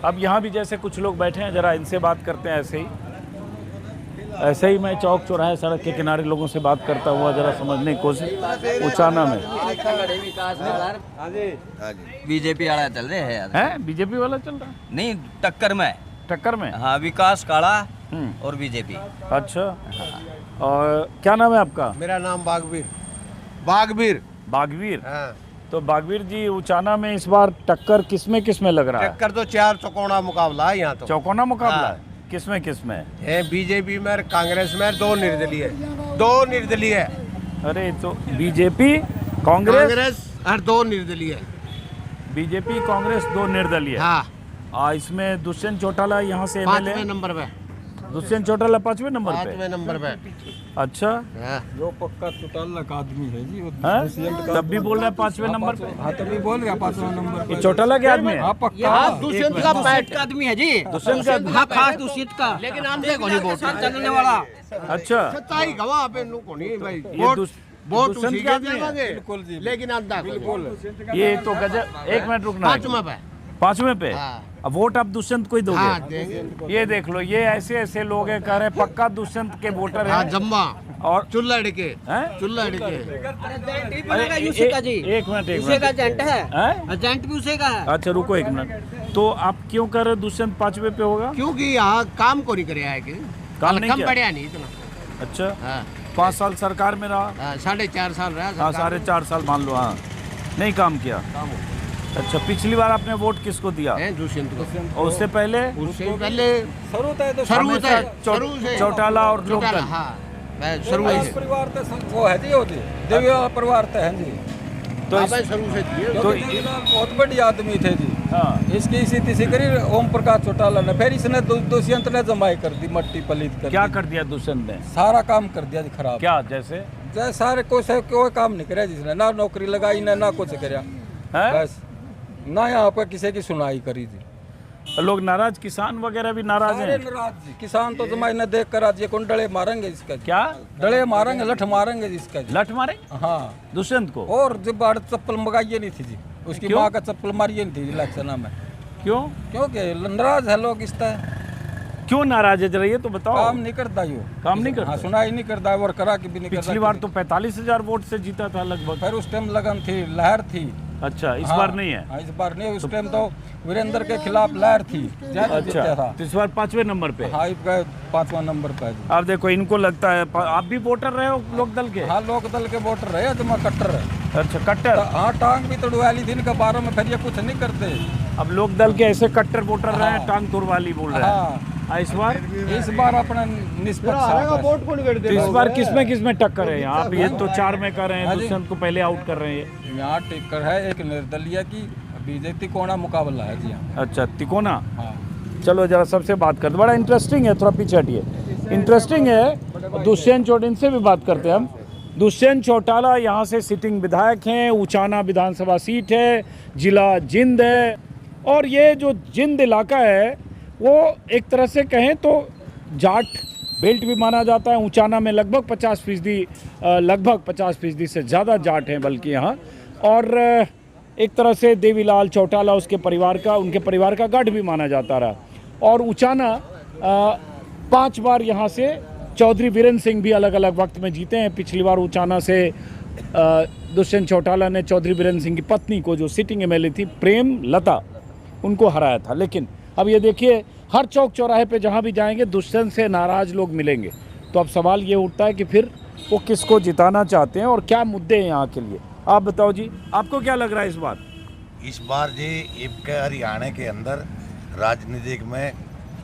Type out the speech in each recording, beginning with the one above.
अब यहाँ भी जैसे कुछ लोग बैठे हैं, जरा इनसे बात करते हैं। ऐसे ही मैं चौक चौराहे सड़क के किनारे लोगों से बात करता हुआ जरा समझने की कोशिश। उचाना में बीजेपी वाला चल रहे हैं। बीजेपी वाला चल रहा है? नहीं, टक्कर में। हाँ, विकास काला और बीजेपी। अच्छा, और क्या नाम है आपका? मेरा नाम बागवीर। हाँ। तो बागवीर जी, उचाना में इस बार टक्कर किसमें लग रहा है? टक्कर तो 4 चौकोना मुकाबला है यहाँ तो। चौकोना मुकाबला है? किसमें है? बीजेपी में, कांग्रेस में, 2 निर्दलीय। अरे तो बीजेपी कांग्रेस और 2 निर्दलीय। बीजेपी कांग्रेस 2 निर्दलीय। हाँ। इसमें दुष्यंत चौटाला यहाँ से एमएलए 5वें नंबर पे। दुष्यंत चौटाला 5वें नंबर पे? 5वें नंबर पे। अच्छा, जो पक्का चौटाला का आदमी है जी, वो तब भी बोल रहा है 5वें नंबर पे। हाँ, तभी बोल रहा 5वां नंबर ये चौटाला के आदमी है? हाँ, पक्का दुष्यंत का पैट का आदमी है जी। दुष्यंत का? हाँ, खास दूषित का। लेकिन आंधे को नहीं वोट चलने वाला। अच्छा, सच्चाई गवाह पे नु को नहीं भाई। ये वोट दुष्यंत उसी का के आदमी है? देवांगे, लेकिन आंधा को। ये तो गजब। 1 मिनट रुकना। 5वें पे? अब वोट आप दुष्यंत को ही दोगे? हाँ, देंगे। ये देख लो, ये ऐसे लोग हैं, कह रहे हैं पक्का दुष्यंत के वोटर हाँ, हैं। जम्मा और चुल्ला के एक मिनट एजेंट है। एजेंट भी उसे का है। अच्छा रुको 1 मिनट। तो आप क्यों कर रहे हो दुष्यंत 5वें पे होगा? क्योंकि यहाँ काम को नहीं करे है कि काम नहीं किया? बढ़िया नहीं इतना। अच्छा, हाँ। 5 साल सरकार में रहा। 4.5 साल रहा। हाँ, 4.5 साल मान लो। हाँ, नहीं काम किया। अच्छा, पिछली बार आपने वोट किसको दिया? दुष्यंत को। और उससे पहले? चौटाला और लोकदल। परिवार तो वो है जी, देवी वाला परिवार तो है जी। तो बहुत बड़ी आदमी थे जी। हाँ। इसकी स्थिति से करी ओम प्रकाश चौटाला ने, फिर इसने दुष्यंत ने जमाई कर दी, मट्टी पलीत कर। क्या कर दिया दुष्यंत ने? सारा काम कर दिया जी खराब। क्या? जैसे सारे कोई काम नहीं करे जिसने, ना नौकरी लगाई ना कुछ कराया, बस ना यहाँ पर किसी की सुनाई करी थी। लोग नाराज, किसान वगैरह भी नाराज हैं। नाराज जी, किसान तो जमाई ने देख कर आज ये कौन डले मारेंगे इसका। क्या डले मारेंगे? लठ मारेंगे इसका। लठ मारेंगे? हाँ, दुष्यंत को। और जब बाढ़ चप्पल मंगाइए नहीं थी जी, उसकी माँ का चप्पल मारिए नहीं थी इलेक्शन में। क्यों? क्योंकि नाराज है लोग इस तरह। क्यों नाराज है, जरा ये तो बताओ। काम नहीं करता यो, काम नहीं करता। हाँ, सुनाई नहीं करता और करा के भी नहीं करता। पिछली बार तो 45,000 वोट से जीता था लगभग। फिर उस टाइम लगन थी, लहर थी। अच्छा, इस बार नहीं है? हाँ, इस बार नहीं। उस टाइम तो वीरेंद्र के खिलाफ लहर थी। अच्छा, तो इस बार 5वें नंबर पे? हाँ, 5वां नंबर पे। आप देखो, इनको लगता है आप भी वोटर रहे हो लोकदल के? हाँ, लोकदल के वोटर रहे, तो मैं कट्टर है। अच्छा, कट्टर। हाँ, टांग भी तोड़वाली थी इनके बारे में, फिर ये कुछ नहीं करते। अब लोकदल के ऐसे कट्टर वोटर रहे हैं, टांग तोड़वाली बोल रहे हैं। इस बार अपना निष्पक्ष वोट कौन कर दे। इस बार किसमें टक्कर है यहाँ? आप ये तो 4 में कर रहे हैं, दुष्यंत को पहले आउट कर रहे हैं। यहाँ टक्कर है एक निर्दलीय की, बीजेपी तिकोना मुकाबला है जी यहाँ। अच्छा, तिकोना। हाँ। चलो जरा सबसे बात करते, बड़ा इंटरेस्टिंग है, थोड़ा पीछे हटिए। इंटरेस्टिंग है। दुष्यंत चौटाला से भी बात करते हैं हम। दुष्यंत चौटाला यहाँ से सिटिंग विधायक हैं, उचाना विधानसभा सीट है, जिला जिंद है। और ये जो जिंद इलाका है वो एक तरह से कहें तो जाट बेल्ट भी माना जाता है। उचाना में लगभग 50% से ज़्यादा जाट हैं बल्कि यहाँ। और एक तरह से देवीलाल चौटाला उनके परिवार का गढ़ भी माना जाता रहा। और उचाना 5 बार यहाँ से चौधरी वीरेंद्र सिंह भी अलग अलग वक्त में जीते हैं। पिछली बार उचाना से दुष्यंत चौटाला ने चौधरी वीरेंद्र सिंह की पत्नी को, जो सिटिंग एमएलए थी प्रेम लता, उनको हराया था। लेकिन अब ये देखिए, हर चौक चौराहे पे जहाँ भी जाएंगे दुष्यंत से नाराज लोग मिलेंगे। तो अब सवाल ये उठता है कि फिर वो किसको जिताना चाहते हैं और क्या मुद्दे हैं यहाँ के लिए। आप बताओ जी, आपको क्या लग रहा है इस बार? इस बार जी इनके हरियाणा के अंदर राजनीतिक में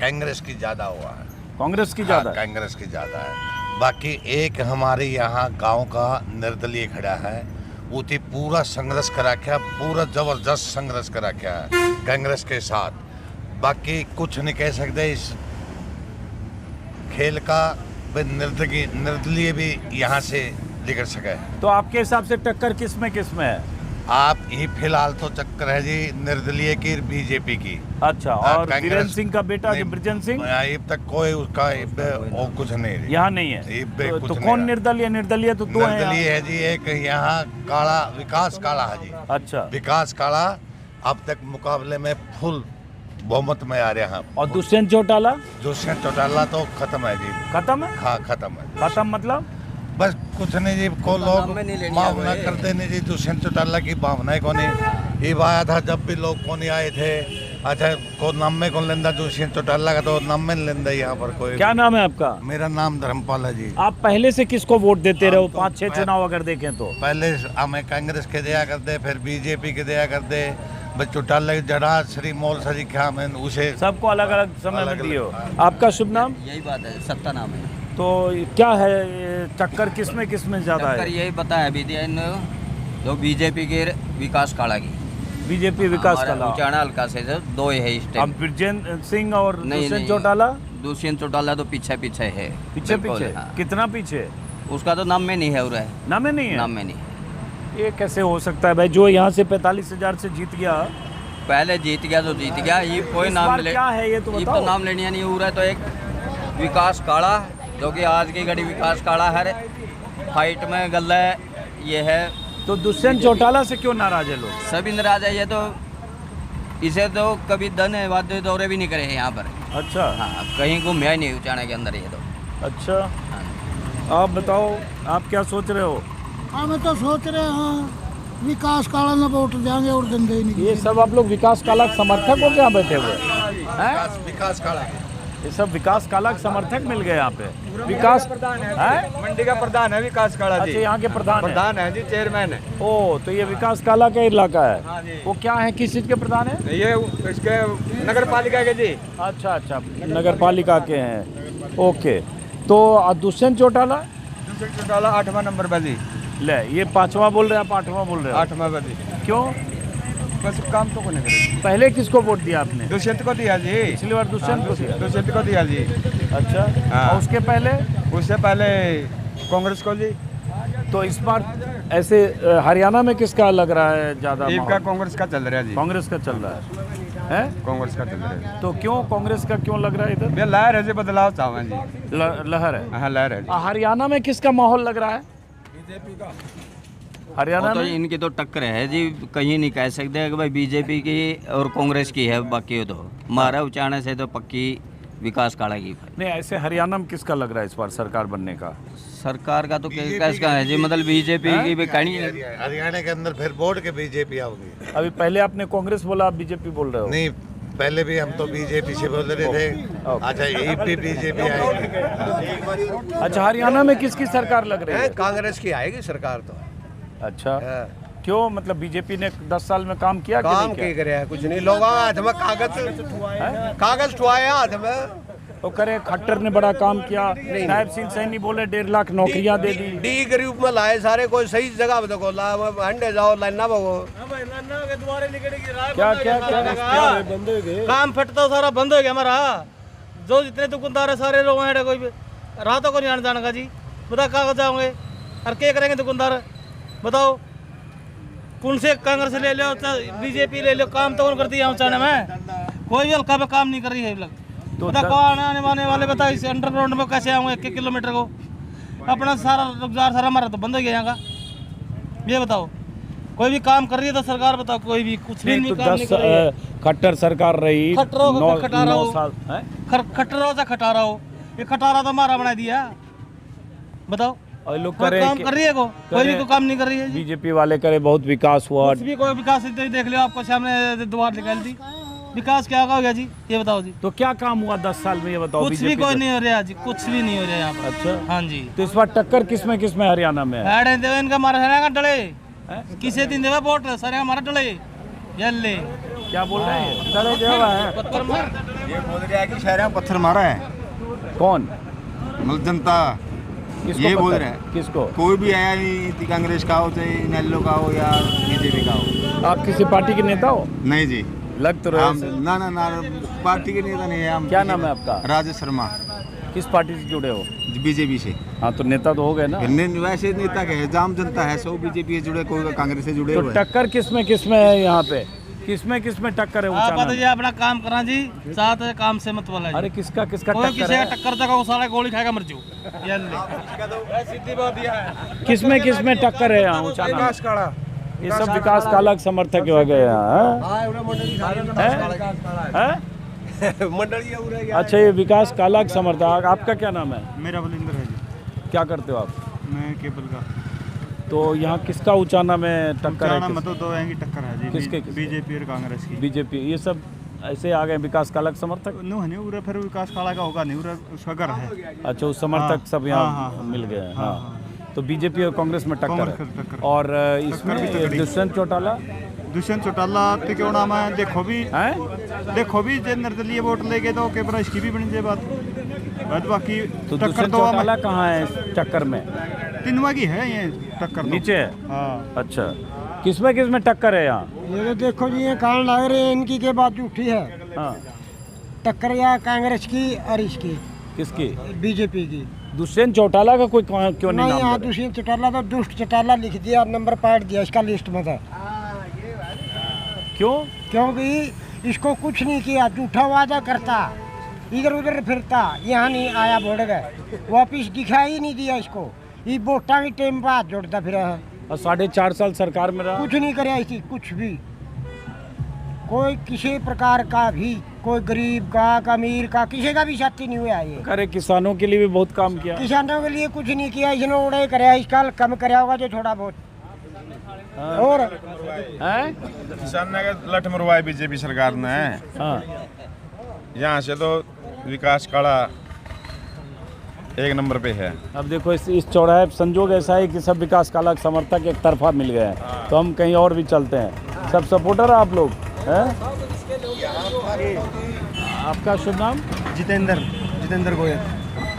कांग्रेस की ज़्यादा हुआ है। कांग्रेस की ज़्यादा? हाँ, कांग्रेस की ज़्यादा है। बाकी एक हमारे यहाँ गांव का निर्दलीय खड़ा है, वो थी पूरा संघर्ष करा क्या, पूरा जबरदस्त संघर्ष करा क्या है कांग्रेस के साथ। बाकी कुछ नहीं कह सकते इस खेल का। निर्दलीय भी यहाँ से निकल सके। तो आपके हिसाब से टक्कर किस में है? आप ही फिलहाल तो चक्कर है जी निर्दलीय की, बीजेपी की। अच्छा, और वीरेंद्र सिंह का बेटा जो बृजेंद्र सिंह, अब तक कोई उसका और कुछ नहीं यहाँ नहीं है। तो कौन निर्दलीय? निर्दलीय तो दो है। निर्दलीय है जी, एक यहाँ काला, विकास काला है जी। अच्छा, विकास काला अब तक मुकाबले में फुल बहुमत में आ रहे हैं। और दुष्यंत चौटाला दुष्यंत चौटाला तो खत्म है जी। खत्म है? हाँ खत्म है। खत्म मतलब बस कुछ नहीं जी, को लोग भावना करते नहीं जी। दुष्यंत चौटाला की भावना को नहीं, ये आया था जब भी लोग को नहीं आए थे। अच्छा को नाम में कौन लेंदा, दुष्यंत चौटाला का तो नाम में लेंदा यहाँ पर कोई। क्या नाम है आपका? मेरा नाम धर्मपाल है जी। आप पहले से किसको वोट देते रहे हो? 5-6 चुनाव अगर देखें तो पहले हमें कांग्रेस के दिया करते, फिर बीजेपी के दिया करते, बस चौटाला की जड़ा श्री मोल सरी क्या मैं उसे सबको अलग अलग समय में दिए हो। आपका शुभ नाम? यही बात है, सत्ता नाम है। तो क्या है ये टक्कर किसमें ज्यादा टक्कर है? यही बताया अभी जो बीजेपी के विकास काला की, बीजेपी विकास काला। उचाना हल्का से जो दो है इस अब टाइम। ब्रजेंद्र सिंह और नहीं, दुष्यंत नहीं। चौटाला दुष्यंत चौटाला तो पीछे है। पीछे बिल्कुल, पीछे हाँ। कितना पीछे? उसका तो नाम में नहीं है, हो रहा है नाम में नहीं है। नाम में नहीं है। ये कैसे हो सकता है भाई? जो यहाँ से 45,000 से जीत गया, पहले जीत गया तो जीत गया, ये कोई इस नाम बार क्या है ये तो ये बताओ। तो नाम लेने नहीं हो रहा है। तो एक विकास काला जो कि आज की घड़ी विकास काला है, फाइट में गल्ला ये है। तो दुष्यंत चौटाला से क्यों नाराज है लोग? सभी नाराज है। ये तो इसे तो कभी दन है वाद्य दौरे भी नहीं करे हैं यहाँ पर। अच्छा हाँ, कहीं घूमया ही नहीं उचाना के अंदर ये तो। अच्छा, हाँ। आप बताओ आप क्या सोच रहे हो? हम तो सोच रहे हैं विकास काला न वोट देंगे और देंगे ही नहीं। ये सब आप लोग विकास काला के समर्थक हो क्या बैठे हुए हैं? विकास काला ये सब विकास काला के समर्थक मिल गए यहाँ पे। विकास है मंडी का प्रधान है विकास काला अच्छा, यहाँ के प्रधान है जी, चेयरमैन है। ओ, तो ये विकास काला का इलाका है। वो क्या है, किस चीज के प्रधान है? ये इसके नगर पालिका के जी। अच्छा अच्छा, नगर पालिका के हैं। ओके, तो दुष्यंत चौटाला दुष्यंत चौटाला 8वां नंबर पर जी। ले, ये 5वां बोल रहे हैं, आप 8वां बोल रहे हो? 8वां पर जी। क्यों? बस काम तो कोने करे। पहले किसको वोट दिया आपने? दुष्यंत को दिया जी। पिछली बार दुष्यंत को दिया। दुष्यंत को दिया जी। अच्छा, हाँ। और उसके पहले? उससे पहले कांग्रेस को जी। तो इस बार ऐसे हरियाणा में किसका लग रहा है ज्यादा? टीम का माहौल? कांग्रेस का चल रहा है जी। कांग्रेस का चल रहा है? कांग्रेस का चल रहा है। तो क्यों कांग्रेस का क्यों लग रहा है इधर? ये लहर है जी, बदलाव चाहवा जी। लहर है। हाँ लहर है जी। हरियाणा में किसका माहौल लग रहा है? हरियाणा तो में इनकी तो टक्कर है जी, कहीं नहीं कह सकते कि भाई बीजेपी की और कांग्रेस की है। बाकी तो हमारा उचाने से तो पक्की विकास काला की। नहीं, ऐसे हरियाणा में किसका लग रहा है इस बार सरकार बनने का? सरकार का तो कैसा है जी, मतलब बीजेपी की भी कहीं हरियाणा के अंदर फिर बोर्ड के बीजेपी आओगी। अभी पहले आपने कांग्रेस बोला, आप बीजेपी बोल रहे हो? नहीं, पहले भी हम तो बीजेपी से बोल रहे थे। अच्छा, ईपी बीजेपी आएगी। अच्छा, हरियाणा में किसकी सरकार लग रही है? कांग्रेस की आएगी सरकार तो। अच्छा, क्यों? मतलब बीजेपी ने 10 साल में काम किया कि काम नहीं के किया? करे कुछ नहीं, लोग हाथ में कागज ठुआए हाथ में। तो करे खट्टर ने बड़ा काम किया। नायब सिंह सैनी बोले 1.5 लाख नौकरियां दे दी। डी ग्रुप में लाए सारे, कोई सही जगह पे देखो ला अंडे जाओ लाइन ना भगो। क्या क्या क्या? काम फटता सारा बंद हो गया हमारा। जो जितने दुकानदार है सारे लोग हैं, कोई रातों को नहीं आने जाने का जी। बताओ कहाँ जाओगे और क्या करेंगे दुकानदार? बताओ कौन से कांग्रेस ले लो, बीजेपी ले लो, काम तो कौन करती है उचाने में? कोई भी हल्का पे काम नहीं कर रही है लोग। तो बताओ कौन आने वाने वाले? बताओ इस अंडरग्राउंड में कैसे आऊँगे 1 किलोमीटर को? अपना सारा रोजगार सारा हमारा तो बंद हो गया यहाँ का। ये बताओ, कोई भी काम कर रही है तो सरकार? बताओ कोई भी कुछ भी नहीं, तो काम नहीं कर रही है। 10 खट्टर सरकार रही। खट्टरों को 9 खटा रहा हो। साल हैं? खटारा से खटारा हो, ये खटारा तो हमारा बना दिया। बताओ, और लोग कोई करे काम कर रही है को? कोई भी कोई काम नहीं कर रही है जी। बीजेपी वाले करे बहुत विकास हुआ। कुछ भी कोई विकास नहीं, देख लो आपको सामने द्वार निकाल दी। विकास क्या हो गया जी, ये बताओ जी। तो क्या काम हुआ 10 साल में, ये बताओ? कुछ भी बीजेपी कोई से? नहीं हो रहा जी, कुछ भी नहीं हो रहा यहाँ पर। अच्छा, हाँ जी। तो इस बार टक्कर किसमें किसमें हरियाणा में है? ऐड देवे इनका मारा है डले, किसे दिन देवे वोट सारे हमारा डले। ये क्या बोल रहे हैं? डरे देवा है। पत्थर मार। ये बोल रहा है कि शहर में पत्थर मारा है। कौन? मतलब जनता किसको ये बोल पता रहा है? है। किसको? कोई भी आया नहीं, कांग्रेस का हो चाहे इनेलो का हो या बीजेपी का हो। आप किसी पार्टी के नेता हो? नहीं जी, लग तो रहे हम हो। ना ना ना पार्टी के नेता नहीं है हम। क्या नाम है आपका? राजेश शर्मा, किस पार्टी से जुड़े हो? बीजेपी से। हाँ, तो नेता तो हो गए ना। वैसे नेता के है, जाम जनता है, सब बीजेपी से जुड़े, कोई कांग्रेस से जुड़े तो हुए हैं। टक्कर किसमें है यहाँ पे? किसमें टक्कर है आप उचाना बताइए, में? अपना काम करा जी, साथ काम से मत वाला जी। अरे किसका कोई टक्कर किसी का है? टक्कर जगह वो सारा गोली खाएगा मर जाओ। ये ले सीधी बात यह है। किसमें टक्कर है यहाँ उचाना में? काला ये सब विकास काला के समर्थक हो गए यहाँ, हैं? मंडली है उरे अच्छा, ये विकास काला का समर्थक, आपका क्या नाम है? मेरा बलिंदर है जी। क्या करते हो आप? मैं केबल का। तो यहाँ किसका उचाना में टक्कर है? मतलब दो हैं की टक्कर है जी। किसके? बीजेपी और कांग्रेस की। बीजेपी, ये सब ऐसे आ गए विकास काला का समर्थक? नहीं उरे फिर विकास काला का होगा नहीं, उरे उसका घर है। अच्छा, उस समर्थक हाँ, सब यहाँ हाँ, मिल गए हैं। हाँ, हाँ, तो बीजेपी और कांग्रेस में टक्कर कांग्रेस है। की टक्कर। और इसमें दुष्यंत चौटाला दुष्यंत चौटाला ते क्यों नाम है, देखो भी हैं? देखो भी जे निर्दलीय वोट लेके तो के पर इसकी भी बनी जे बात बाकी तो टक्कर दुष्यंत तो चौटाला कहाँ है इस टक्कर में? तिनवा की है ये टक्कर तो। नीचे है? हाँ। अच्छा, किसमें टक्कर है यहाँ? ये देखो जी, ये कान लग रहे हैं इनकी के बात झूठी है। हाँ, टक्कर या कांग्रेस की और इसकी किसकी? बीजेपी की। दुष्यंत चौटाला का कोई क्यों नहीं नहीं, नाम यहाँ ले रहे? दुष्यंत चौटाला तो दुष्ट चौटाला लिख दिया और नंबर पाट दिया इसका लिस्ट में था, क्यों? क्योंकि इसको कुछ नहीं किया, झूठा वादा करता, इधर उधर फिरता, यहाँ नहीं आया बोल गए, वापिस दिखाई नहीं दिया इसको, ये वोटा की टेम पर हाथ जोड़ता फिर है। और 4.5 साल सरकार में रहा। कुछ नहीं करे इसी, कुछ भी, कोई किसी प्रकार का भी, कोई गरीब का अमीर का किसी का भी साथी नहीं हुआ ये। अरे किसानों के लिए भी बहुत काम किया। किसानों के लिए कुछ नहीं किया इसने, उड़े कराया, इसका कम कराया होगा जो थोड़ा बहुत। हाँ। और हैं? किसान ने लठ मरवाए बीजेपी सरकार ने। हाँ, यहाँ से तो विकास काला एक नंबर पे है। अब देखो इस चौराहे पे संजोग ऐसा है कि सब विकास काला के समर्थक एक तरफा मिल गए हैं, तो हम कहीं और भी चलते हैं। सब सपोर्टर आप लोग हैं? आपका शुभ नाम? जितेंद्र गोयल।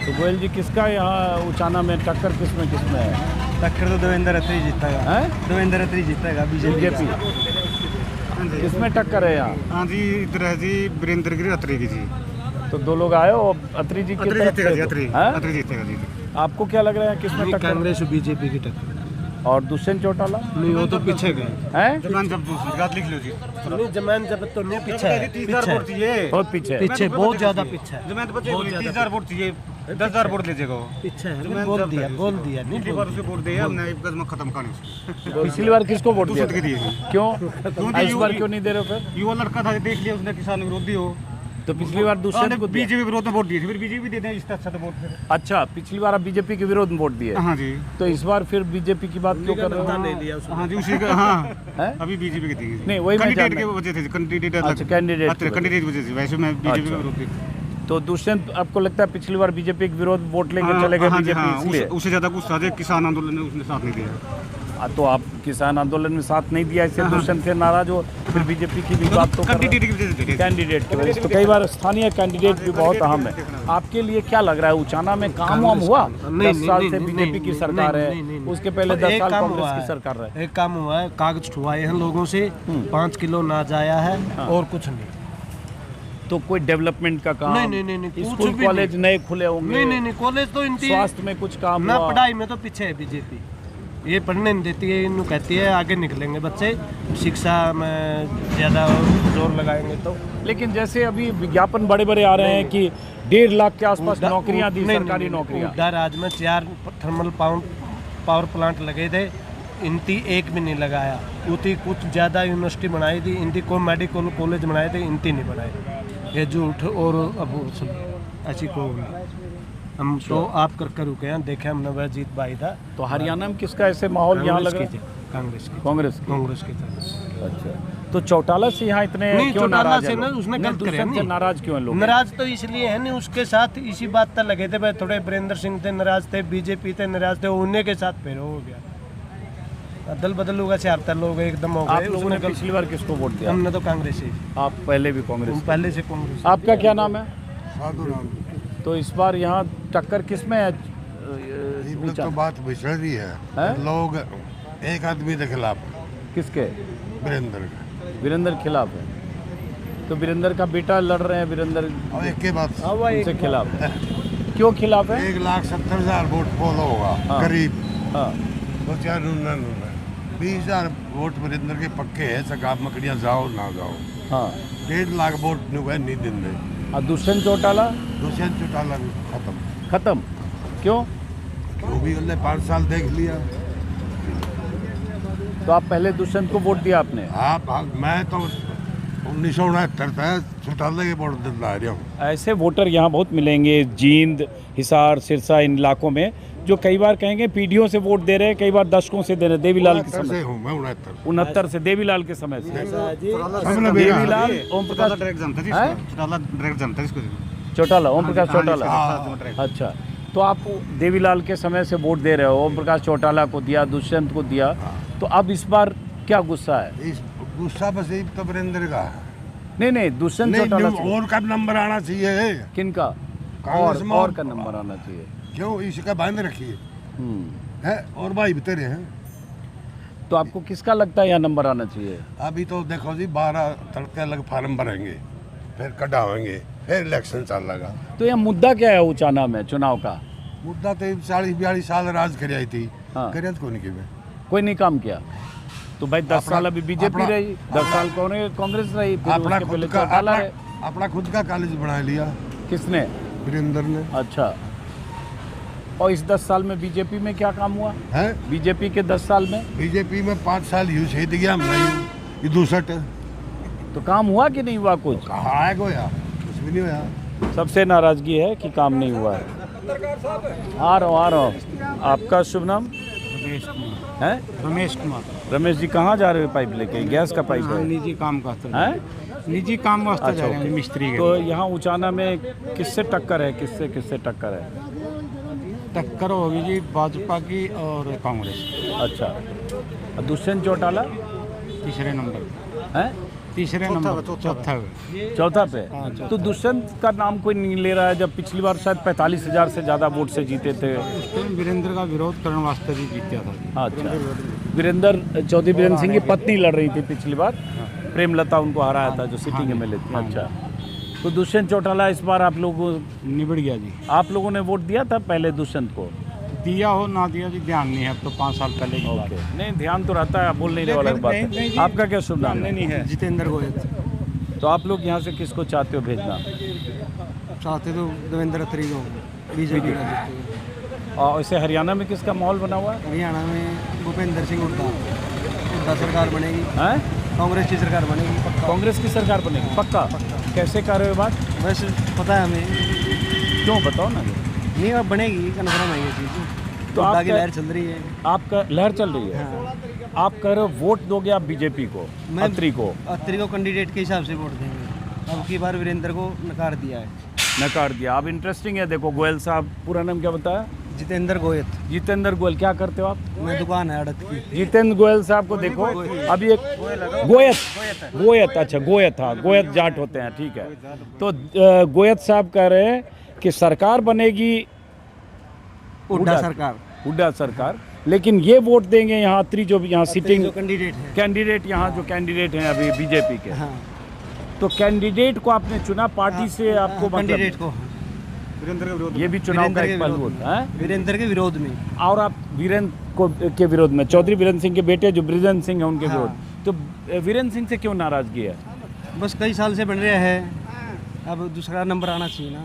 तो गोयल जी, किसका यहाँ उचाना में टक्कर किसमें है? टक्कर तो देवेंद्र अत्री जीतेगा। हैं? देवेंद्र अत्री जीतेगा बीजेपी। किसमें टक्कर है यहाँ? हाँ जी, इधर है जी वीरेंद्र गिरी अत्री की जी। तो दो लोग आए हो, अत्री जी की तरफ से? हैं? अत्री जीतेगा जी। आपको क्या लग रहा है किसमें टक्कर? कांग्रेस और बीजेपी की टक्कर। और दुष्यंत चौटाला? नहीं, वो तो पीछे गए हैं? जबान जब बात लिख लो जी। नहीं, जमान जब तो नहीं, पीछे है, बहुत पीछे। पीछे, बहुत ज्यादा पीछे है, जमानत बच्चे 30,000 वोट चाहिए, 10,000 वोट लीजिएगा वो। पीछे है। बोल दिया नहीं, पिछली बार उसे वोट दिया हमने, एक कदम खत्म करने। पिछली बार किसको वोट दिया? दूसरे के दिए। क्यों? इस बार क्यों नहीं दे रहे हो फिर? युवा लड़का था, देख लिया उसने, किसान विरोधी हो, तो पिछली बार दुष्यंत को दिया। बीजेपी विरोध में वोट दिए थे, फिर बीजेपी दे दें इससे अच्छा तो वोट फिर। अच्छा, पिछली बार आप बीजेपी के विरोध में वोट दिए, हाँ जी। तो इस बार फिर बीजेपी की बात क्यों कर रहे हो? हाँ जी, उसी का। हाँ, हैं? अभी बीजेपी के दिए। नहीं, वही मैं कैंडिडेट जानना- की वजह से, कैंडिडेट अच्छा, कैंडिडेट की कैंडिडेट की वजह से, वैसे मैं बीजेपी का विरोधी। तो दुष्यंत, आपको लगता है पिछली बार बीजेपी के विरोध वोट लेके चले गए बीजेपी इसलिए? उससे ज्यादा गुस्सा थे, किसान आंदोलन में उसने साथ नहीं दिया। तो आप किसान आंदोलन में साथ नहीं दिया, इससे दुष्यंत से नाराज हो, फिर बीजेपी की भी बात तो कर रहे कैंडिडेट की वजह से हो। कैंडिडेट की वजह से तो कई बार स्थानीय कैंडिडेट भी बहुत अहम है। आपके लिए क्या लग रहा है, उचाना में काम वाम हुआ? 10 साल से बीजेपी की सरकार है, उसके पहले 10 साल कांग्रेस की सरकार रहे। एक काम हुआ है, कागज छुआए हैं लोगों से, 5 किलो अनाज आया है और कुछ नहीं। तो कोई डेवलपमेंट का काम? नहीं, कुछ स्कूल भी कॉलेज नए खुले होंगे? नहीं, कॉलेज तो इनकी स्वास्थ्य में कुछ काम ना, हुआ? पढ़ाई में तो पीछे है बीजेपी, ये पढ़ने नहीं देती है, इन्हों कहती है आगे निकलेंगे बच्चे, शिक्षा में ज़्यादा जोर लगाएंगे तो। लेकिन जैसे अभी विज्ञापन बड़े बड़े आ रहे हैं कि 1.5 लाख के आसपास नौकरियां दी, सरकारी नौकरियां। उधर आज में 4 थर्मल पावर प्लांट लगे थे, इनती एक भी नहीं लगाया। उती कुछ ज़्यादा यूनिवर्सिटी बनाई थी, इनती को मेडिकल कॉलेज बनाए थे, इनती नहीं बनाए। ये झूठ और अब सब ऐसी को हम तो आप कर रुके हैं, देखे हम नवजीत भाई था। तो हरियाणा में किसका ऐसे माहौल यहाँ लगा? कांग्रेस की कांग्रेस की तरफ। अच्छा, तो चौटाला से यहाँ इतने नहीं, क्यों चौटाला नाराज से हैं ना, लोग? उसने नहीं, गलत करे दुष्यंत से नहीं। नाराज क्यों हैं लोग? नाराज तो इसलिए है नहीं, उसके साथ इसी बात पर लगे थे भाई, थोड़े वीरेंद्र सिंह थे नाराज थे, बीजेपी थे नाराज थे, उन्हीं के साथ फिर हो गया अदल बदल होगा, 76 लोग एकदम हो आप गए। लोगों ने पिछली बार किसको वोट दिया? हमने तो कांग्रेस ही, आप पहले भी कांग्रेस? पहले से कांग्रेस। आपका क्या नाम है? साधु नाम। तो इस बार यहाँ टक्कर किसमें है? तो बात बिछड़ रही है, लोग एक आदमी के खिलाफ। किसके? वीरेंद्र का। वीरेंद्र खिलाफ है, तो वीरेंद्र का बेटा लड़ रहे हैं, वीरेंद्र और एक के बाद उनसे खिलाफ है। क्यों खिलाफ है? 1,70,000 वोट पोल होगा। हाँ। करीब हाँ, तो 20,000 वोट वीरेंद्र के पक्के है, सकाब मकड़ियाँ जाओ ना जाओ। हाँ। 1.5 लाख वोट नहीं दिन दे। और दुष्यंत चौटाला? दुष्यंत चौटाला भी खत्म। क्यों? वो भी उन्होंने 5 साल देख लिया। तो आप पहले दुष्यंत को वोट दिया आपने? आप मैं तो 1969 था चौटाला के वोट दिला रहा हूँ। ऐसे वोटर यहाँ बहुत मिलेंगे जींद, हिसार, सिरसा, इन इलाकों में जो कई बार कहेंगे पीढ़ियों से वोट दे रहे हैं, कई बार दशकों से दे रहे हैं। देवीलाल के समय हूँ मैं 69 से, देवीलाल के समय से। देवीलाल ओम प्रकाश चौटाला, ओम प्रकाश चौटाला। अच्छा, तो आप देवीलाल के समय से वोट दे रहे हो, ओम प्रकाश चौटाला को दिया, दुष्यंत को दिया, तो अब इस बार क्या गुस्सा है? इस गुस्सा बस एक तो वीरेंद्र का नहीं, दुष्यंत चौटाला और का नंबर आना चाहिए। किनका? और का नंबर आना चाहिए। क्यों? इसका बांध रखिए है और भाई तेरे हैं। तो आपको किसका लगता है यहाँ नंबर आना चाहिए? अभी तो देखो जी 12 तड़के अलग फार्म भरेंगे, फिर कटावेंगे, फिर इलेक्शन चल लगा। तो यहाँ मुद्दा क्या है उचाना में चुनाव का? मुद्दा तो 40-42 साल राज कर आई थी, हाँ। करिया तो नहीं किया, कोई नहीं काम किया। तो भाई 10 साल अभी बीजेपी रही, 10 साल कांग्रेस रही, फिर अपना उसके पहले खुद का चौटाला है। अपना खुद का कॉलेज बना लिया। किसने? वीरेंद्र ने। अच्छा, और इस 10 साल में बीजेपी में क्या काम हुआ है? बीजेपी के 10 साल में? बीजेपी में 5 साल यूँ शहीद गया हम नहीं, ये 62। तो काम हुआ कि नहीं हुआ? कुछ कहाँ है को यार, कुछ भी नहीं हुआ। सबसे नाराजगी है कि काम नहीं हुआ है। आ रहा हूँ। आपका शुभ नाम? है रमेश कुमार। रमेश जी, कहाँ जा रहे हो पाइप लेके? गैस का पाइप है? निजी काम का है? निजी काम वास्ते जा रहे हैं, मिस्त्री के। तो यहाँ उचाना में किससे टक्कर है? किससे टक्कर है? टक्कर होगी जी भाजपा की और कांग्रेस। अच्छा, और दुष्यंत चौटाला तीसरे नंबर है? तीसरे नंबर, चौथा पे। तो दुष्यंत का नाम कोई नहीं ले रहा है, जब पिछली बार शायद 45,000 से ज़्यादा वोट से जीते थे। उस टाइम वीरेंद्र का विरोध करने वास्ते भी जीता था। अच्छा, चौधरी वीरेंद्र सिंह की पत्नी लड़ रही थी पिछली बार, प्रेमलता उनको हराया था जो सिटिंग एमएलए थी। अच्छा, तो दुष्यंत चौटाला इस बार आप लोगों निबड़ गया जी। आप लोगों ने वोट दिया था पहले दुष्यंत को? दिया हो ना दिया जी ध्यान नहीं है, अब तो 5 साल पहले की बात है। नहीं, ध्यान तो रहता है, बोल नहीं वाला बात है। आपका क्या शुभ नाम है? जितेंद्र गोयल। तो आप लोग यहाँ से किसको चाहते हो भेजना? चाहते तो देवेंद्र अत्री को, बीजेपी का। और इसे हरियाणा में किसका माहौल बना हुआ है? हरियाणा में भूपेंद्र सिंह हुड्डा सरकार बनेगी। हैं? कांग्रेस की सरकार बनेगी पक्का। कांग्रेस की सरकार बनेगी पक्का? कैसे कर रहे हो बात? वैसे पता है हमें। क्यों, बताओ ना। नहीं, अब बनेगी, कन्फर्म है ये चीज़। तो आपकी लहर चल रही है। आपका लहर चल रही है। हाँ। आप कह रहे हो वोट दोगे आप बीजेपी को? अत्री को कैंडिडेट के हिसाब से वोट देंगे। अब की बार वीरेंद्र को नकार दिया है। नकार दिया। अब इंटरेस्टिंग है, देखो गोयल साहब, पूरा नाम क्या बताया? जितेंद्र गोयल। जितेंद्र गोयल। क्या करते हो आप? मैं दुकान है अड़त की। जितेंद्र गोयल साहब को देखो, अभी एक गोयत, अच्छा गोयत, हाँ गोयत जाट होते हैं, ठीक है। तो गोयत साहब कह रहे हैं कि सरकार बनेगी हुड्डा सरकार, लेकिन ये वोट देंगे यहाँ अत्री जो भी यहाँ सिटिंग कैंडिडेट यहाँ जो कैंडिडेट हैं अभी बीजेपी के। हाँ। तो कैंडिडेट को आपने चुना पार्टी से, आपको कैंडिडेट को वीरेंद्र के विरोध, ये भी चुनाव का एक पहलू होता है। वीरेंद्र के विरोध में, और आप वीरेंद्र को के विरोध में, चौधरी वीरेंद्र सिंह के बेटे जो बृजेंद्र सिंह है उनके विरोध। तो वीरेंद्र सिंह से क्यों नाराजगी है? बस कई साल से बन रहा है, अब दूसरा नंबर आना चाहिए ना।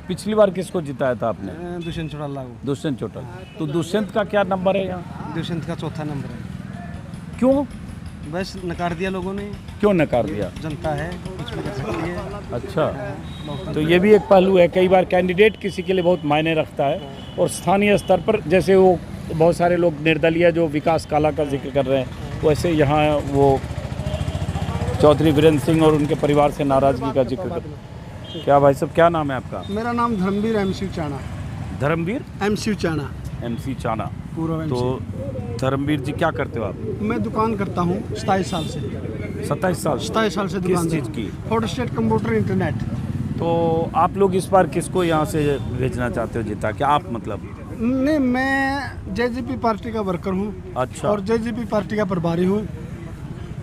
पिछली बार किसको जिताया था आपने? दुष्यंत चौटाला को। दुष्यंत चौटाला। तो दुष्यंत का क्या नंबर है यहाँ? दुष्यंत का चौथा नंबर है। क्यों? बस नकार दिया लोगों ने। क्यों नकार दिया? जनता है, कुछ भी कर सकती है। अच्छा, तो ये भी एक पहलू है। कई बार कैंडिडेट किसी के लिए बहुत मायने रखता है, और स्थानीय स्तर पर जैसे वो बहुत सारे लोग निर्दलीय जो विकास काला का जिक्र कर रहे हैं, वैसे यहाँ वो चौधरी वीरेंद्र सिंह और उनके परिवार से नाराजगी का जिक्र कर। क्या भाई साहब, क्या नाम है आपका? मेरा नाम धर्मवीर MC चाना। धर्मवीर MC चाना। MC चाना। पूरा तो धर्मवीर जी क्या करते हो आप? मैं दुकान करता हूँ 27 साल से। 27 साल? 27 साल से दुकान। किस चीज़ की? Photostat, computer, internet. तो आप लोग इस बार किसको यहाँ से भेजना चाहते हो जिता? क्या आप मतलब? नहीं, मैं JJP पार्टी का वर्कर हूँ। अच्छा। और JJP पार्टी का प्रभारी हूँ।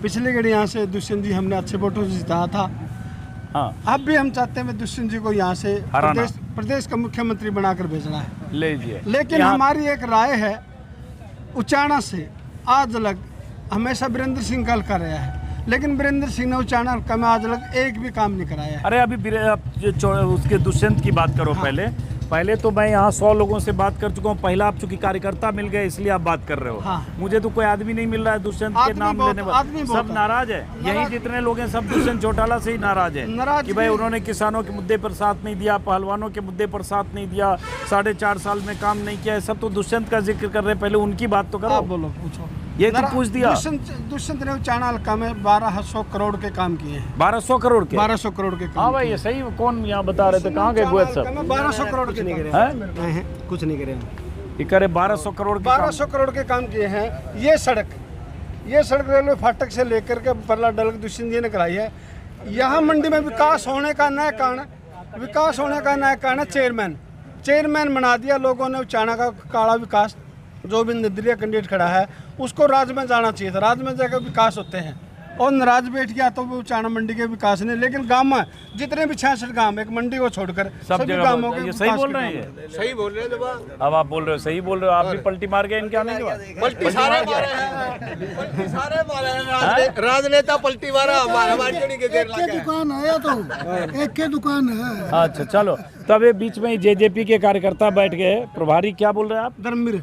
पिछले घड़ी यहाँ से दुष्यंत जी हमने अच्छे वोटों से जिताया था। हाँ। अब भी हम चाहते हैं दुष्यंत जी को यहाँ से प्रदेश का मुख्यमंत्री बनाकर भेजना है। लीजिए। लेकिन हमारी एक राय है, उचाना से आज लग हमेशा वीरेंद्र सिंह कल कर रहा है, लेकिन वीरेंद्र सिंह ने उचाना का में आज लग एक भी काम नहीं कराया है। अरे अभी आप उसके दुष्यंत की बात करो। हाँ। पहले पहले तो मैं यहाँ 100 लोगों से बात कर चुका हूँ, पहला आप चूंकि कार्यकर्ता मिल गए इसलिए आप बात कर रहे हो। हाँ। मुझे तो कोई आदमी नहीं मिल रहा है दुष्यंत के नाम लेने वाला, सब नाराज है। यही जितने लोग हैं सब दुष्यंत चौटाला से ही नाराज है कि भाई उन्होंने किसानों के मुद्दे पर साथ नहीं दिया, पहलवानों के मुद्दे पर साथ नहीं दिया, 4.5 साल में काम नहीं किया है। सब तो दुष्यंत का जिक्र कर रहे हैं, पहले उनकी बात तो करो। बोलो, पूछो। ये तो पूछ दिया। दुष्यंत ने उचाना हल्का में 1200 करोड़ के काम किए हैं। 1200 करोड़ के? 1200 करोड़ के काम। हाँ भाई ये सही। कौन यहाँ बता रहे थे, कहाँ गए गोयत साहब? 1200 करोड़ के नहीं करे, कुछ नहीं करे। ये करे 1200 करोड़ के 1200 करोड़ के काम किए हैं। ये सड़क रेलवे फाटक से लेकर के परला डल दुष्यंत जी ने कराई है। यहाँ मंडी में विकास होने का नया कारण चेयरमैन बना दिया लोगों ने। उचाना का काला विकास जो भी निर्दलीय कैंडिडेट खड़ा है उसको राज्य में जाना चाहिए था, राज्य में जाकर विकास होते हैं। और नाराज बैठ गया तो वो उचाना मंडी के विकास ने, लेकिन गांव में जितने भी 66 गांव, एक मंडी को छोड़कर सभी गांवों के सही बोल रहे हैं। सही बोल रहे हैं। अब आप बोल रहे हो सही बोल रहे हो, आप भी पलटी मार गए इनके आने के बाद? पलटी सारे मारे हैं, राजनेता पलटी मारा, दुकान है तो एक के दुकान है। अच्छा चलो, तब ये बीच में जेजेपी के कार्यकर्ता बैठ गए। प्रभारी क्या बोल रहे हैं आप? धर्मवीर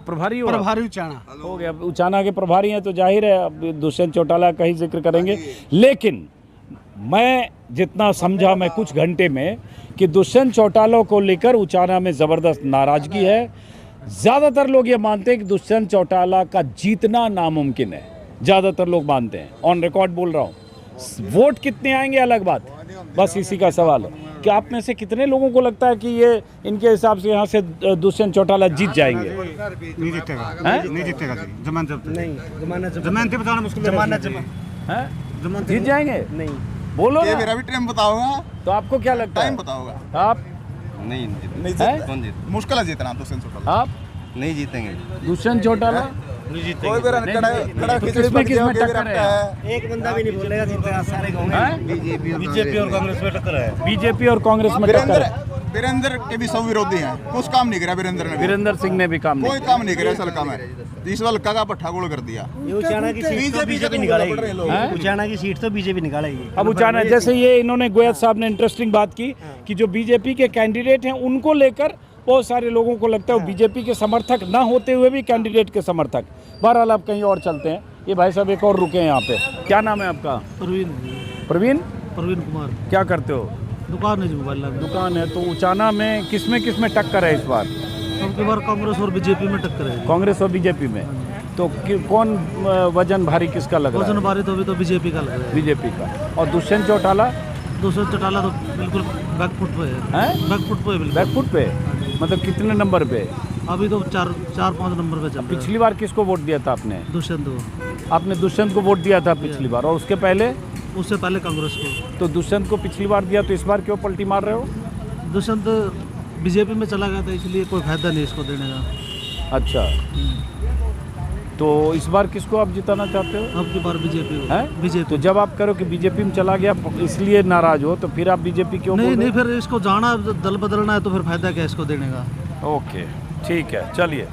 प्रभारी उचाना हो गया। उचाना के प्रभारी हैं तो जाहिर है अब दुष्यंत चौटाला का ही जिक्र करेंगे। लेकिन मैं जितना समझा मैं कुछ घंटे में कि दुष्यंत चौटाला को लेकर उचाना में ज़बरदस्त नाराज़गी है। ज़्यादातर लोग ये मानते हैं कि दुष्यंत चौटाला का जीतना नामुमकिन है, ज़्यादातर लोग मानते हैं। ऑन रिकॉर्ड बोल रहा हूँ। वोट कितने आएंगे अलग बात, बस इसी का सवाल है कि आप में से कितने लोगों को लगता है कि ये इनके हिसाब से यहाँ से दुष्यंत चौटाला जीत जाएंगे? नहीं जीतेगा, नहीं जीतेगा। जमानत बताना मुश्किल है। जीत जाएंगे? नहीं बोलो ना। मेरा भी टाइम बताओगा तो आपको क्या लगता है? टाइम बताओगा। आप नहीं जीत, मुश्किल है जीतना दुष्यंत चौटाला। आप नहीं जीतेंगे। दुष्यंत चौटाला कोई भी किसमें टक्कर है? एक बंदा भी नहीं बोलेगा जीतेगा, सारे बीजेपी और कांग्रेस में टक्कर है। बीजेपी और कांग्रेस में टक्कर है। वीरेंद्र के भी सब विरोधी हैं, कुछ काम नहीं करा वीरेंद्र सिंह ने भी काम कोई काम नहीं करा। असल काम है इस बार का पट्टा गोल कर दिया। उचाना की सीट तो बीजेपी निकालेगी। उचाना की सीट तो बीजेपी निकालेगी। अब उचाना जैसे ये इन्होंने गोयत साहब ने इंटरेस्टिंग बात की कि जो बीजेपी के कैंडिडेट हैं उनको लेकर बहुत सारे लोगों को लगता है वो बीजेपी के समर्थक ना होते हुए भी कैंडिडेट के समर्थक। बहरहाल आप कहीं और चलते हैं। ये भाई साहब एक और रुके हैं यहाँ पे। क्या नाम है आपका? प्रवीण कुमार। क्या करते हो? दुकान है, मोबाइल दुकान है। तो उचाना में किस में टक्कर है इस बार? अब की बार कांग्रेस और बीजेपी में टक्कर है। कांग्रेस और बीजेपी में तो कौन वजन भारी किसका लग रहा है? वजन भारी तो अभी तो बीजेपी का लग रहा है। बीजेपी का। और दुष्यंत चौटाला? दुष्यंत चौटाला तो बिल्कुल बैकफुट पे है। बैकफुट पे मतलब कितने नंबर पे? अभी तो 4-5 नंबर पे चल रहा है। पिछली बार किसको वोट दिया था आपने? दुष्यंत को। आपने दुष्यंत को वोट दिया था पिछली बार, और उसके पहले? उससे पहले कांग्रेस को। तो दुष्यंत को पिछली बार दिया तो इस बार क्यों पलटी मार रहे हो? दुष्यंत बीजेपी में चला गया था इसलिए कोई फायदा नहीं इसको देने का। अच्छा, तो इस बार किसको आप जिताना चाहते हो? अब की बार बीजेपी है। बीजेपी। तो जब आप करो कि बीजेपी में चला गया इसलिए नाराज हो, तो फिर आप बीजेपी क्यों? नहीं, फिर इसको जाना दल बदलना है तो फिर फायदा क्या इसको देने का। ओके ठीक है, चलिए।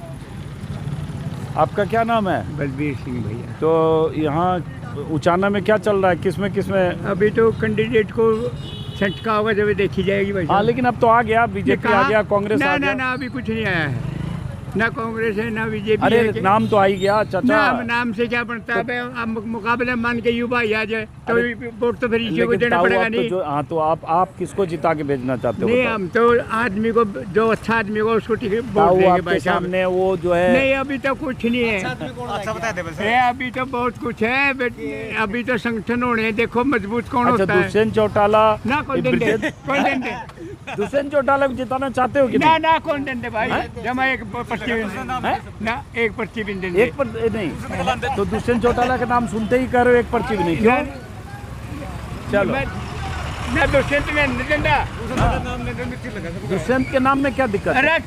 आपका क्या नाम है? बलबीर सिंह भैया। तो यहाँ उचाना में क्या चल रहा है? किसमें? अभी तो कैंडिडेट को झटका होगा जब देखी जाएगी भाई। हाँ, लेकिन अब तो आ गया, बीजेपी आ गया, कांग्रेस आ गया। ना अभी कुछ नहीं आया है, ना कांग्रेस है ना बीजेपी। अरे नाम तो आ ही गया चाचा। नाम से क्या बनता है? अब मुकाबले मान के युवा आ जाए तो वोट तो फिर इसी को देना पड़ेगा। नहीं हाँ, तो आप किसको जिता के भेजना चाहते हो? नहीं, हम तो आदमी को, जो अच्छा आदमी को उसको टिकट वोट देंगे भाई साहब। सामने वो जो है। नहीं, अभी तो कुछ नहीं है। अभी तो बहुत कुछ है, अभी तो संगठन होने देखो मजबूत कौन होता है। दुष्यंत चौटाला ना कौन देंगे? दुष्यंत चौटाला को जिताना चाहते हो कि ना कौन देंगे भाई? जब एक ना एक पर्ची भी नहीं, तो दुष्यंत चौटाला का नाम सुनते ही करो एक पर्ची भी नहीं। क्यों? चलो ना दुष्यंत दुष्यंत के नाम में क्या दिक्कत? अरे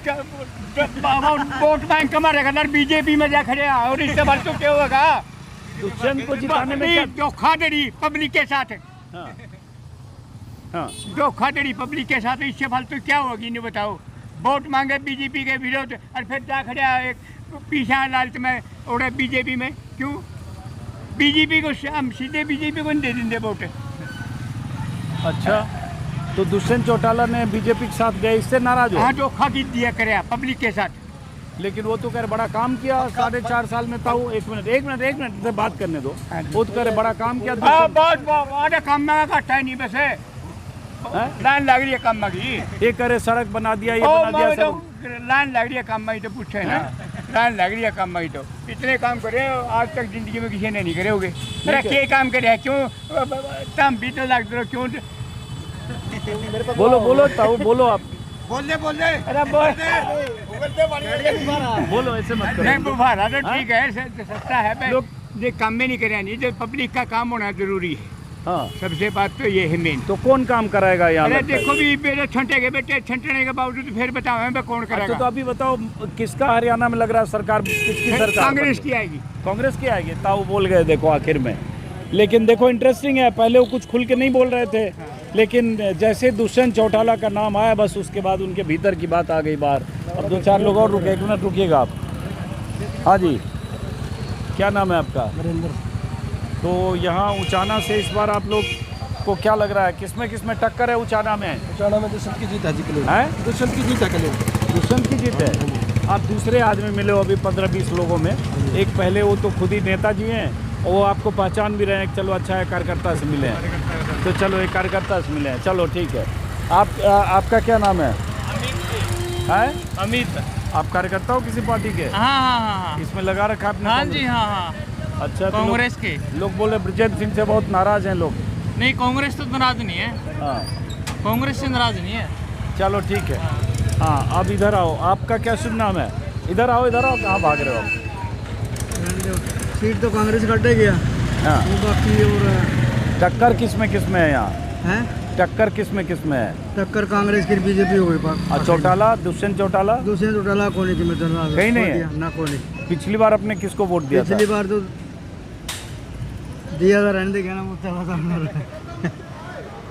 वोट बैंक कमा बीजेपी में जा खड़े और इससे भर तो क्या होगा? दुष्यंत को जिताने में धोखाधड़ी पब्लिक के साथ है। हाँ, धोखाधड़ी पब्लिक के साथ, इससे फालतू क्या होगी? नहीं बताओ। वोट मांगे बीजेपी के विरोध और फिर जा खड़े एक पीछा लालच में उड़े बीजेपी में। क्यों? बीजेपी को हम सीधे बीजेपी को नहीं दे देंगे वोट। अच्छा, तो दुष्यंत चौटाला ने बीजेपी के साथ गए, इससे नाराज हो? हाँ, धोखा की दिया करे पब्लिक के साथ। लेकिन वो तो कह रहे बड़ा काम किया 4.5 साल में था वो। एक मिनट से बात करने दो। वो तो कह रहे बड़ा काम किया। बहुत काम में घाटा ही नहीं बस है, लाइन लग रही है काम में की। ये कह रहे सड़क बना दिया, ये बना दिया तो सब। लाइन लग रही है काम में तो पूछे ना, लाइन लग रही है काम में तो इतने काम करे आज तक जिंदगी में किसी ने नहीं करे होगे। अरे क्या काम करे है, क्यों तम बीते लगते रहो, क्यों? बोलो ताऊ, बोलो आप। बोल दे अरे बोलो, ऐसे मत करो। नहीं बुखारा तो ठीक है, सस्ता है लोग ये काम में नहीं करे, नहीं जो पब्लिक का काम होना जरूरी है। हाँ, सबसे बात तो ये है मेन। तो कौन काम कराएगा यहाँ? अरे देखो भी मेरे छंटे के बेटे छंटने के बावजूद फिर बताओ हमें कौन करेगा? तो अभी बताओ किसका हरियाणा में लग रहा है सरकार? किसकी सरकार? कांग्रेस की आएगी। कांग्रेस की आएगी, ताऊ बोल गए देखो आखिर में। लेकिन देखो इंटरेस्टिंग है, पहले वो कुछ खुल के नहीं बोल रहे थे, लेकिन जैसे दुष्यंत चौटाला का नाम आया बस उसके बाद उनके भीतर की बात आ गई बाहर। अब 2-4 लोग और रुके, 1 मिनट रुकिएगा आप। हाँ जी, क्या नाम है आपका? नरेंद्र। तो यहाँ उचाना से इस बार आप लोग को क्या लग रहा है, किसमें टक्कर है उचाना में? उचाना में दुष्यंत की जीत है जी किलो। है दुष्यंत की जीत है किलो। दुष्यंत की जीत है। आप दूसरे आदमी मिले हो अभी 15-20 लोगों में, एक पहले वो तो खुद ही नेताजी हैं, वो आपको पहचान भी रहे हैं, चलो अच्छा है कार्यकर्ता से मिले हैं, तो चलो एक कार्यकर्ता से मिले हैं, चलो ठीक है। आपका क्या नाम है? अमित। आप कार्यकर्ता हो किसी पार्टी के? हाँ। इसमें लगा रखा आपने? हाँ जी, हाँ। अच्छा, कांग्रेस के लोग बोले ब्रजेंद्र सिंह से बहुत नाराज हैं लोग। नहीं, कांग्रेस तो नाराज नहीं है। हाँ, कांग्रेस से नाराज नहीं है। चलो ठीक है। हाँ, आप इधर आओ, आपका क्या शुभ नाम है? इधर आओ, कहाँ भाग रहे हो आप? सीट तो कांग्रेस कटे गया। हाँ, बाकी और टक्कर किस में है यहाँ? है टक्कर किस में है? टक्कर कांग्रेस की बीजेपी हो गई। और चौटाला, दुष्यंत चौटाला कोने की मतलब कहीं नहीं है ना, कोने। पिछली बार आपने किसको वोट दिया था? पिछली बार तो दिया था, रहने दे गया ना, वो चला था।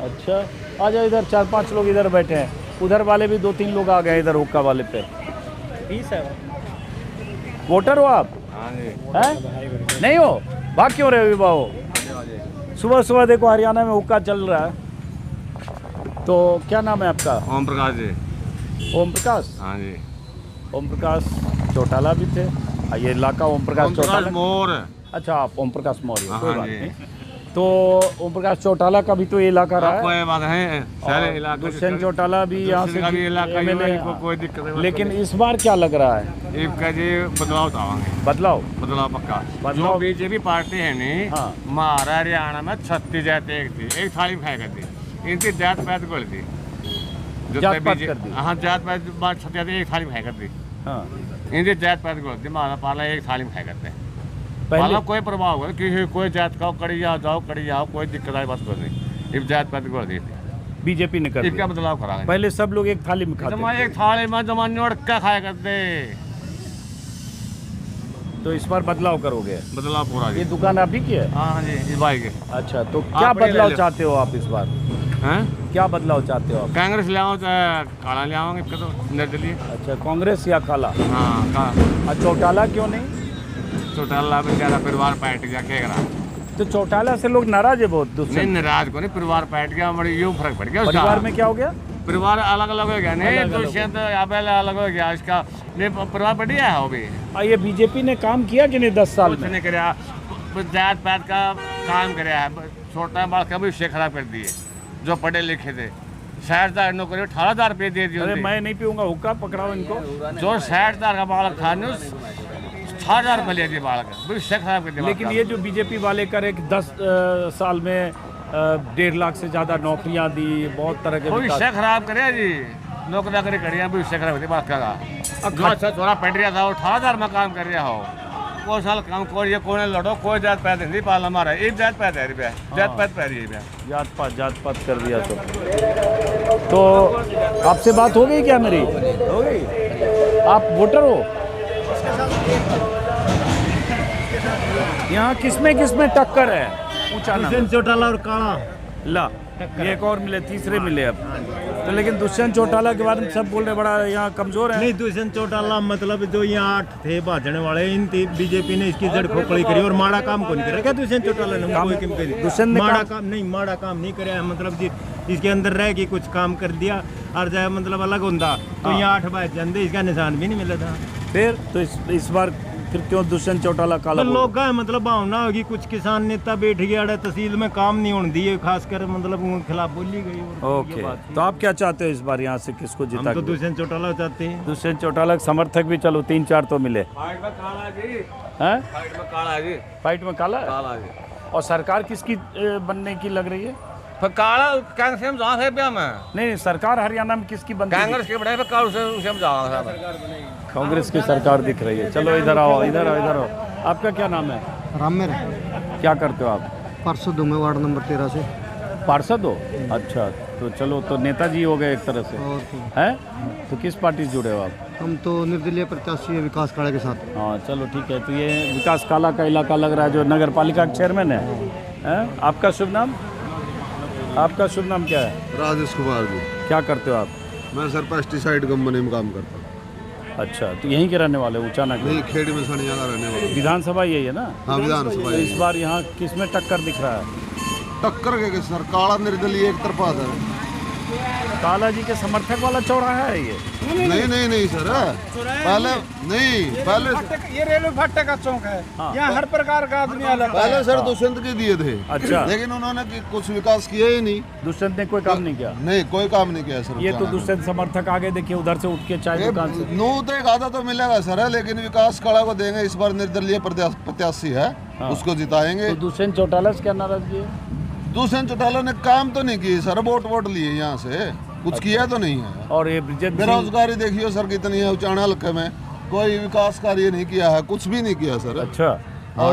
अच्छा, आ जाओ इधर, 4-5 लोग इधर बैठे हैं, उधर वाले भी 2-3 लोग आ गए इधर हुक्का वाले पे। वोटर हो आप? हैं? नहीं हो? भाग क्यों रहे हो विवाह? सुबह देखो हरियाणा में हुक्का चल रहा है। तो क्या नाम है आपका? ओम प्रकाश जी। ओम प्रकाश? हाँ जी। ओम प्रकाश चौटाला भी थे। ये इलाका ओम प्रकाश चौटाला मोर। अच्छा, आप ओम प्रकाश मौर्य, हाँ, कोई बात नहीं। तो ओम प्रकाश चौटाला का भी तो ये इलाका रहा है। कोई बात है, सारे इलाके दुष्यंत चौटाला भी यहाँ से इलाका कोई दिक्कत नहीं। लेकिन इस बार क्या लग रहा है? जी बदलाव चाहेंगे। बदलाव पक्का। बदलाव। जो बीजेपी पार्टी है नहीं, हाँ। हमारा हरियाणा में 36 जात एक थाली खाया करती, इनकी जात पात कर दी, जात पात कर दी। हाँ, जात पात 36 जात एक थाली खाया करती। हाँ, इनकी जात पात कर दी, हमारा पाला एक थाली में खाया करते हैं। पहले कोई प्रभाव है कि कोई जात का कड़ी जाओ कोई दिक्कत आई बात कर नहीं, इस जात पात कर दी बीजेपी ने कर दिया। क्या बदलाव करा? पहले सब लोग एक थाली में खाते थे। एक थाली में जमाने और क्या खाया करते, तो इस बार बदलाव करोगे? बदलाव पूरा। ये दुकान आप ही की है? हाँ जी, इस भाई के। अच्छा, तो क्या बदलाव चाहते हो आप इस बार? हैं? क्या बदलाव चाहते हो आप? कांग्रेस ले आओ चाहे काला ले आओगे, तो निर्दलीय। अच्छा, कांग्रेस या काला? हाँ, और चौटाला क्यों नहीं? चौटाला में ज़्यादा परिवार पार्ट गया, क्या करा? तो चौटाला से लोग नाराज है बहुत। नहीं, नाराज को नहीं, परिवार पार्ट गया, हमारे यूँ फर्क पड़ गया। परिवार में क्या हो गया? परिवार अलग अलग हो गया। नहीं, दुष्यंत अलग हो गया, इसका परिवार बढ़िया है वो भी। ये बीजेपी ने काम किया कि नहीं 10 साल में? कुछ नहीं कराया, जात पात का काम कराया है, छोटा बाल का भी विषय खराब कर दिए। जो पढ़े लिखे थे 60,000 नौकरी 18,000 रुपये दे दिए। अरे मैं नहीं पीऊंगा हुक्का, पकड़ाओ इनको। जो 60,000 का बालक था 60,000 रुपये ले दिए बालक, विषय खराब कर दिया। लेकिन ये जो बीजेपी वाले करे 10 साल में 1.5 लाख से ज़्यादा नौकरियां दी, बहुत तरह के विषय खराब करे जी, नौकरी करिए, विषय खराब होती बात का। थोड़ा पढ़ रहा था वो 18,000 में काम कर रहा हो, कोई साल काम कोई कौन लड़ो, कोई जात पात नहीं पाल हमारा, एक जात पात है रुपया, जात पात पै रही है, जात पात कर दिया। तो आपसे बात हो गई क्या मेरी? हो गई। आप वोटर हो? यहाँ किसमें टक्कर है? चौटाला और काला। ला, ये एक और मिले, तीसरे मिले अब। तो लेकिन दुष्यंत चौटाला के बारे में सब बोल रहे बड़ा यहाँ कमजोर है। नहीं, दुष्यंत चौटाला मतलब जो यहाँ 8 थे भाजने वाले, इन बीजेपी ने इसकी जड़ खोखड़ी करी और माड़ा काम को नहीं करा। क्या दुष्यंत चौटाला ने दुष्यंत ने माड़ा काम नहीं कराया, मतलब जी इसके अंदर रह के कुछ काम कर दिया और जाए मतलब अलग होता तो यहाँ 8 भाई जनते इसका निशान भी नहीं मिला था। फिर तो इस बार फिर क्यों दुष्यंत चौटाला काला? लोग का मतलब भावना होगी, कुछ किसान नेता बैठ गया तहसील में काम नहीं होने दिए, खासकर मतलब उनके खिलाफ बोली गई। ओके, तो आप क्या चाहते हो इस बार यहाँ से किसको जिता? तो दुष्यंत चौटाला चाहते हैं। दुष्यंत चौटाला समर्थक भी चलो 3-4 तो मिले। फाइट में काला और सरकार किसकी बनने की लग रही है? काला कांग्रेस जहाँ है ब्याह में नहीं, सरकार हरियाणा में किसकी बन? कांग्रेस के बड़े कांग्रेस की सरकार दिख रही है। चलो इधर आओ, इधर आओ, इधर आओ। आपका क्या नाम है? रामेर। क्या करते हो आप? पार्षद हूँ मैं वार्ड नंबर 13 से। पार्षद हो? अच्छा, तो चलो, तो नेताजी हो गए एक तरह से, हैं? तो किस पार्टी से जुड़े हो आप? हम तो निर्दलीय प्रत्याशी है विकास काला के साथ। हाँ, चलो ठीक है। तो ये विकास काला का इलाका लग रहा है, जो नगर पालिका के चेयरमैन है, हैं? आपका शुभ नाम? आपका शुभ नाम क्या है? राजेश कुमार जी। क्या करते हो आप? मैं सर पेस्टिसाइड कंपनी में काम करता हूँ। अच्छा, तो यहीं के रहने वाले? ऊंचाना के? नहीं, खेड़ी में सनिया का रहने वाला। विधानसभा यही है ना? हाँ, विधानसभा। तो इस बार यहाँ किसमें टक्कर दिख रहा है? टक्कर के सर काला निर्दलीय एक तरफा था। काला जी के समर्थक वाला चौराहा है ये? नहीं सर, पहले ये रेलवे फाटक का चौक है। यहाँ हर प्रकार का आदमी आला। पहले सर दुष्यंत के दिए थे। अच्छा, लेकिन उन्होंने कुछ विकास किया ही नहीं। दुष्यंत ने कोई काम नहीं किया? नहीं, कोई काम नहीं किया सर। ये तो दुष्यंत समर्थक आगे देखिए, उधर से उठ के चाय दुकान से नू तो एक आधा तो मिलेगा सर, लेकिन विकास काला को देंगे। इस बार निर्दलीय प्रत्याशी है, उसको जिताएंगे। तो दुष्यंत चौटाला से क्या नाराजगी है? दुष्यंत चौटाला ने काम तो नहीं किए सर, वोट लिए यहाँ से, कुछ किया तो नहीं है। और ये बेरोजगारी देखिए सर कितनी है उचाना हल्के में, कोई विकास कार्य नहीं किया है, कुछ भी नहीं किया सर। अच्छा, और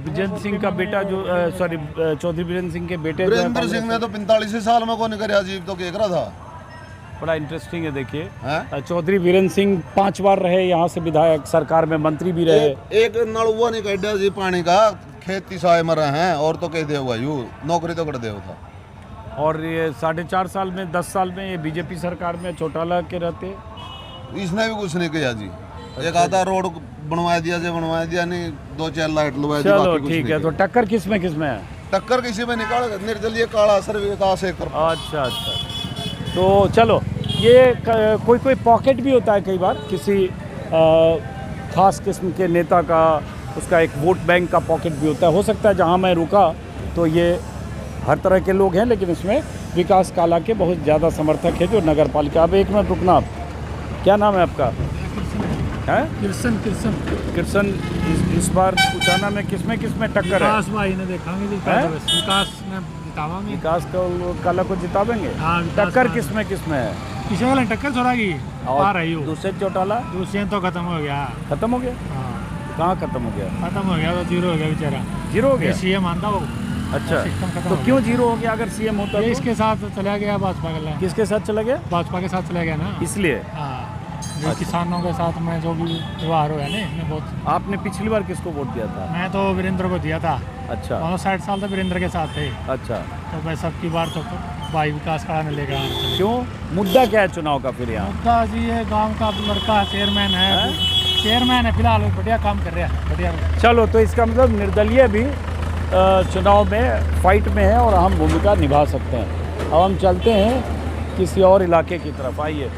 विजेंद्र सिंह का बेटा जो सॉरी चौधरी वीरेंद्र सिंह के बेटे वीरेंद्र सिंह ने तो 45 साल में कौन कर अजीब तो केक रहा था। बड़ा इंटरेस्टिंग है। देखिए, चौधरी वीरेंद्र सिंह 5 बार रहे यहाँ से विधायक, सरकार में मंत्री भी रहे। एक नलुआ नहीं कह जी पानी का, खेती साए मरा हैं और तो कह दे हुआ यू नौकरी तो कर दे था। और ये 4.5 साल में 10 साल में ये बीजेपी सरकार में चौटाला के रहते, इसने भी कुछ नहीं किया जी। एक आधा रोड बनवा दिया नहीं, 2-4 लाइट लगवा दी। चलो ठीक है, तो टक्कर किस में है? टक्कर किसी में निकाल, निर्दलीय काला सर विकास एक। अच्छा, तो चलो, ये कोई पॉकेट भी होता है कई बार किसी खास किस्म के नेता का, उसका एक वोट बैंक का पॉकेट भी होता है। हो सकता है जहाँ मैं रुका तो ये हर तरह के लोग हैं, लेकिन इसमें विकास काला के बहुत ज़्यादा समर्थक है जो नगर पालिका। अब एक मिनट रुकना, आप क्या नाम है आपका? है कृष्ण। इस बार उचाना में किसमें टक्कर है? विकास भाई ने देखेंगे, विकास काला को जितावेंगे। टक्कर किसमें है? किसी वाले टक्कर छोड़ा की आ रही हो। दुष्यंत चौटाला? दुष्यंत तो खत्म हो गया। खत्म हो गया? कहाँ खत्म हो गया? तो जीरो हो गया बेचारा। जीरो हो गया? सीएम आंदा वो। अच्छा, तो क्यों जीरो हो गया? अगर सीएम होता तो? इसके साथ चला गया भाजपा के। किसके साथ चला गया? भाजपा के साथ चला गया ना, इसलिए। जो किसानों के साथ में जो भी व्यवहार हुआ है ना, इसमें बहुत। आपने पिछली बार किसको वोट दिया था? मैं तो वीरेंद्र को दिया था। अच्छा, 60 साल तक वीरेंद्र के साथ थे। अच्छा, तो मैं सबकी बार तो भाई विकास काला ने लेकर आया। क्यों? मुद्दा क्या है चुनाव का फिर यहाँ? मुद्दा जी ये गाँव का लड़का चेयरमैन है फिलहाल, बढ़िया काम कर रहा है, बढ़िया। चलो, तो इसका मतलब निर्दलीय भी चुनाव में फाइट में है और अहम भूमिका निभा सकते हैं। अब हम चलते हैं किसी और इलाके की तरफ, आइए।